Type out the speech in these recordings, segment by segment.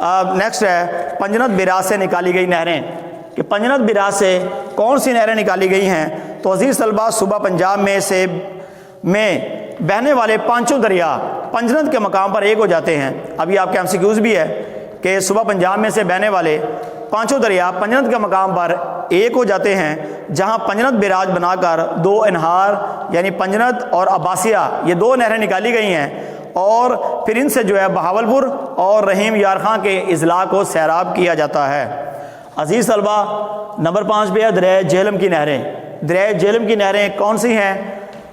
Next ہے پنجنت barrage سے نکالی گئی نہریں، کہ پنجنت بیراج سے کون سی نہریں نکالی گئی ہیں؟ تو عزیز طلبہ صوبہ پنجاب میں بہنے والے پانچوں دریا پنجنت کے مقام پر ایک ہو جاتے ہیں۔ ابھی آپ کے MCQs بھی ہے کہ صوبہ پنجاب میں سے بہنے والے پانچوں دریا پنجنت کے مقام پر ایک ہو جاتے ہیں، جہاں پنجنت بیراج بنا کر دو انہار یعنی پنجنت اور عباسیہ یہ دو نہریں نکالی گئی ہیں، اور پھر ان سے جو ہے بہاولپور اور رحیم یار خاں کے اضلاع کو سیراب کیا جاتا ہے۔ عزیز طلبہ نمبر 5 پہ ہے دریائے جہلم کی نہریں۔ دریائے جہلم کی نہریں کون سی ہیں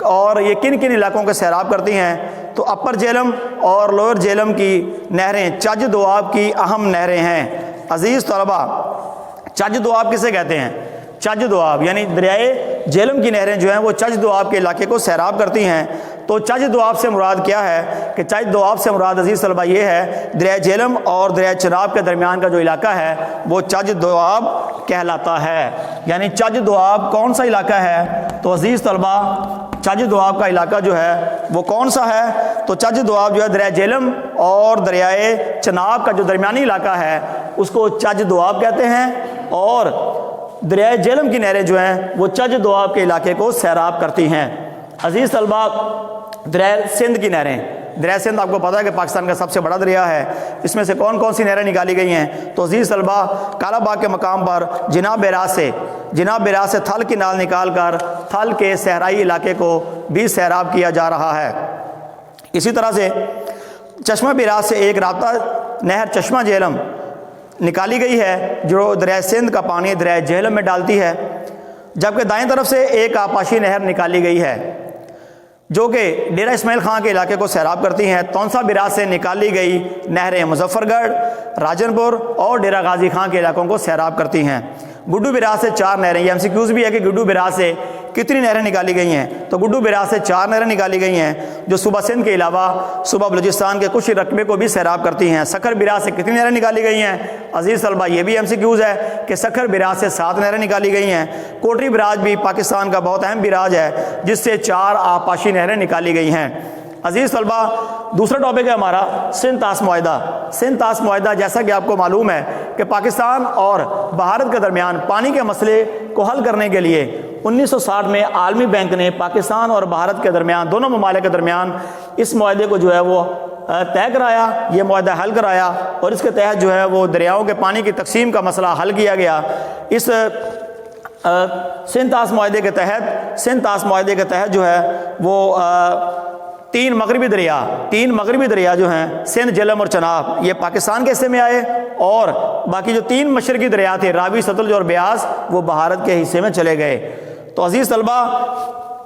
اور یہ کن کن علاقوں کے سیراب کرتی ہیں؟ تو اپر جہلم اور لوئر جہلم کی نہریں چج دوآب کی اہم نہریں ہیں۔ عزیز طلبہ چج دوآب کسے کہتے ہیں؟ چج دوآب یعنی دریائے جہلم کی نہریں جو ہیں وہ چج دوآب کے علاقے کو سیراب کرتی ہیں۔ تو چج دوآب سے مراد کیا ہے؟ کہ چج دوآب سے مراد عزیز طلبہ یہ ہے دریائے جہلم اور دریائے چناب کے درمیان کا جو علاقہ ہے وہ چج دوآب کہلاتا ہے۔ یعنی چج دوآب کون سا علاقہ ہے؟ تو عزیز طلبہ چج دوآب کا علاقہ جو ہے وہ کون سا ہے؟ تو چج دوآب جو ہے دریائے جہلم اور دریائے چناب کا جو درمیانی علاقہ ہے اس کو چج دوآب کہتے ہیں، اور دریائے جہلم کی نہریں جو ہیں وہ چج دوآب کے علاقے کو سیراب کرتی ہیں۔ عزیز طلبہ دریائے سندھ کی نہریں، دریائے سندھ آپ کو پتہ ہے کہ پاکستان کا سب سے بڑا دریا ہے، اس میں سے کون کون سی نہریں نکالی گئی ہیں؟ تو عزیز طلبہ کالا باغ کے مقام پر جناب بیراج سے تھل کی نال نکال کر تھل کے صحرائی علاقے کو بھی سیراب کیا جا رہا ہے۔ اسی طرح سے چشمہ بیراج سے ایک رابطہ نہر چشمہ جہلم نکالی گئی ہے جو دریائے سندھ کا پانی دریائے جہلم میں ڈالتی ہے، جبکہ دائیں طرف سے ایک آپاشی نہر نکالی گئی ہے جو کہ ڈیرہ اسماعیل خان کے علاقے کو سیراب کرتی ہیں۔ تونسا بیراج سے نکالی گئی نہریں مظفر گڑھ، راجن پور اور ڈیرہ غازی خان کے علاقوں کو سیراب کرتی ہیں۔ گڈو بیراج سے 4 نہریں، یہ MCQs بھی ہے کہ گڈو بیراج سے کتنی نہریں نکالی گئی ہیں؟ تو گڈو بیراج سے 4 نہریں نکالی گئی ہیں جو صوبہ سندھ کے علاوہ صوبہ بلوچستان کے کچھ رقبے کو بھی سیراب کرتی ہیں۔ سکھر بیراج سے کتنی نہریں نکالی گئی ہیں؟ عزیز طلبہ یہ بھی MCQs ہے کہ سکھر بیراج سے 7 نہریں نکالی گئی ہیں۔ کوٹری بیراج بھی پاکستان کا بہت اہم بیراج ہے جس سے 4 آبپاشی نہریں نکالی گئی ہیں۔ عزیز طلبہ دوسرا ٹاپک ہے ہمارا سندھ طاس معاہدہ۔ سندھ طاس معاہدہ جیسا کہ آپ کو معلوم ہے کہ پاکستان اور بھارت کے درمیان پانی کے مسئلے کو حل کرنے کے لیے 1960 میں عالمی بینک نے پاکستان اور بھارت کے درمیان دونوں ممالک کے درمیان اس معاہدے کو جو ہے وہ طے کرایا، یہ معاہدہ حل کرایا، اور اس کے تحت جو ہے وہ دریاؤں کے پانی کی تقسیم کا مسئلہ حل کیا گیا۔ اس سندھ طاس معاہدے کے تحت جو ہے وہ 3 مغربی دریا جو ہیں سندھ، جہلم اور چناب یہ پاکستان کے حصے میں آئے، اور باقی جو 3 مشرقی دریا تھے راوی، ستلج اور بیاس وہ بھارت کے حصے میں چلے گئے۔ تو عزیز طلبہ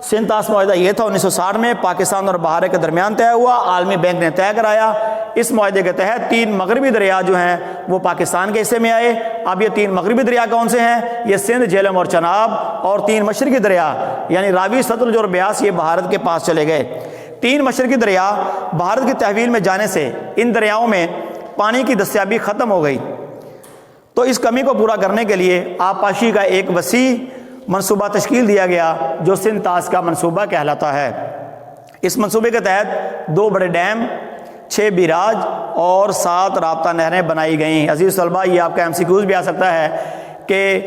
سندھ طاس معاہدہ یہ تھا 1960 میں پاکستان اور بھارت کے درمیان طے ہوا، عالمی بینک نے طے کرایا۔ اس معاہدے کے تحت 3 مغربی دریا جو ہیں وہ پاکستان کے حصے میں آئے۔ اب یہ 3 مغربی دریا کون سے ہیں؟ یہ سندھ، جہلم اور چناب، اور 3 مشرقی دریا یعنی راوی، ستلج اور بیاس یہ بھارت کے پاس چلے گئے۔ 3 مشرقی دریا بھارت کی تحویل میں جانے سے ان دریاؤں میں پانی کی دستیابی ختم ہو گئی، تو اس کمی کو پورا کرنے کے لیے آبپاشی کا ایک وسیع منصوبہ تشکیل دیا گیا جو سندھ طاس کا منصوبہ کہلاتا ہے۔ اس منصوبے کے تحت 2 بڑے ڈیم، 6 بیراج اور 7 رابطہ نہریں بنائی گئیں۔ عزیز طلبہ یہ آپ کا MCQs بھی آ سکتا ہے کہ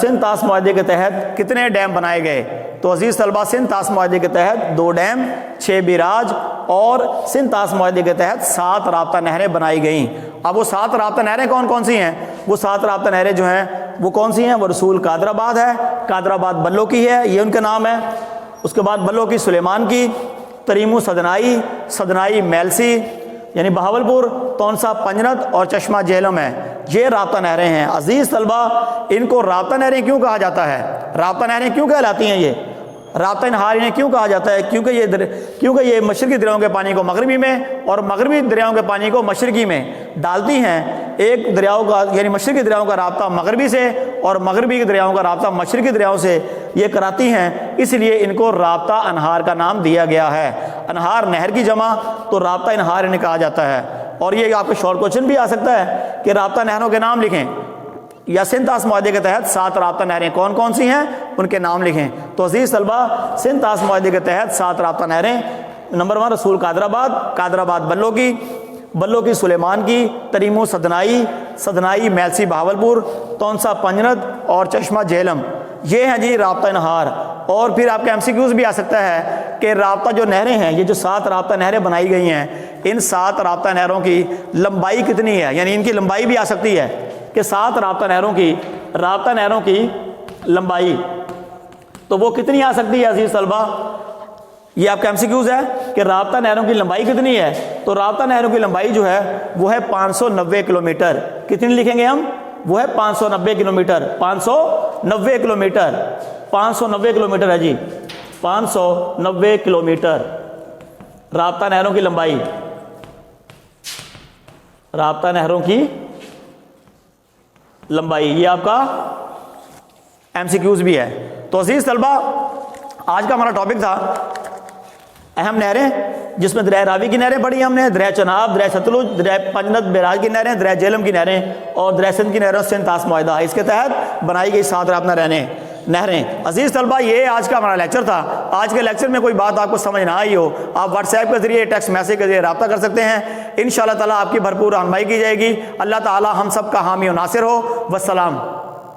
سندھ طاس معاہدے کے تحت کتنے ڈیم بنائے گئے؟ تو عزیز طلبہ سندھ طاس معاہدے کے تحت 2 ڈیم، 6 بیراج اور سندھ طاس معاہدے کے تحت 7 رابطہ نہریں بنائی گئیں۔ اب وہ 7 رابطہ نہریں کون کون سی ہیں؟ وہ 7 رابطہ نہریں جو ہیں وہ کون سی ہیں؟ وہ رسول قادر آباد ہے، قادر آباد بلو کی ہے، یہ ان کے نام ہے۔ اس کے بعد بلو کی سلیمان کی، تریمو سدنائی میلسی یعنی بہاولپور، تونسا پنجنت اور چشمہ جہلم ہے، یہ رابطہ نہریں ہیں۔ عزیز طلبہ ان کو رابطہ نہریں کیوں کہا جاتا ہے؟ رابطہ نہریں کیوں کہلاتی ہیں؟ یہ رابطہ انہار انہیں کیوں کہا جاتا ہے؟ کیونکہ یہ مشرقی دریاؤں کے پانی کو مغربی میں اور مغربی دریاؤں کے پانی کو مشرقی میں ڈالتی ہیں۔ ایک دریاؤں کا یعنی مشرقی دریاؤں کا رابطہ مغربی سے اور مغربی کے دریاؤں کا رابطہ مشرقی دریاؤں سے یہ کراتی ہیں، اس لیے ان کو رابطہ انہار کا نام دیا گیا ہے۔ انہار نہر کی جمع، تو رابطہ انہار انہیں کہا جاتا ہے۔ اور یہ آپ کو شارٹ کوشچن بھی آ سکتا ہے کہ رابطہ نہروں کے نام لکھیں، یا سندھ طاس معاہدے کے تحت 7 رابطہ نہریں کون کون سی ہیں ان کے نام لکھیں۔ تو عزیز طلبہ سندھ طاس معاہدے کے تحت 7 رابطہ نہریں: نمبر 1 رسول قادر آباد بلو کی، بلو کی سلیمان کی، تریمو سدنائی، سدنائی میلسی بہاولپور، تونسا پنجند اور چشمہ جہلم، یہ ہیں جی رابطہ نہار۔ اور پھر آپ کے ایم سی کیوز بھی آ سکتا ہے کہ رابطہ جو نہریں ہیں، یہ جو 7 رابطہ نہریں بنائی گئی ہیں، ان 7 رابطہ نہروں کی لمبائی کتنی ہے، یعنی ان کی لمبائی بھی آ سکتی ہے کہ 7 رابطہ نہروں کی لمبائی تو وہ کتنی آ سکتی ہے عزیز طلبہ؟ یہ آپ کا ایم سی کیوز ہے کہ رابطہ نہروں کی لمبائی کتنی ہے، تو رابطہ نہروں کی لمبائی جو ہے وہ ہے 590 کلومیٹر۔ کتنی لکھیں گے ہم؟ وہ ہے 590 کلومیٹر، 590 کلومیٹر، 590 کلومیٹر ہے جی، 590 کلومیٹر رابطہ نہروں کی لمبائی، رابطہ نہروں کی لمبائی، یہ آپ کا ایم سی کیوز بھی ہے۔ تو عزیز طلبہ آج کا ہمارا ٹاپک تھا اہم نہریں، جس میں دریائے راوی کی نہریں پڑھی ہم نے، دریائے چناب، دریائے ستلج، دریائے پنجند بیراج کی نہریں، دریائے جہلم کی نہریں اور دریائے سندھ کی نہریں، سندھ طاس معاہدہ، اس کے تحت بنائی گئی 7 رابطہ نہریں۔ عزیز طلبہ یہ آج کا ہمارا لیکچر تھا۔ آج کے لیکچر میں کوئی بات آپ کو سمجھ نہ آئی ہو، آپ واٹس ایپ کے ذریعے، ٹیکسٹ میسیج کے ذریعے رابطہ کر سکتے ہیں، انشاءاللہ تعالیٰ آپ کی بھرپور رہنمائی کی جائے گی۔ اللہ تعالیٰ ہم سب کا حامی و ناصر ہو۔ والسلام۔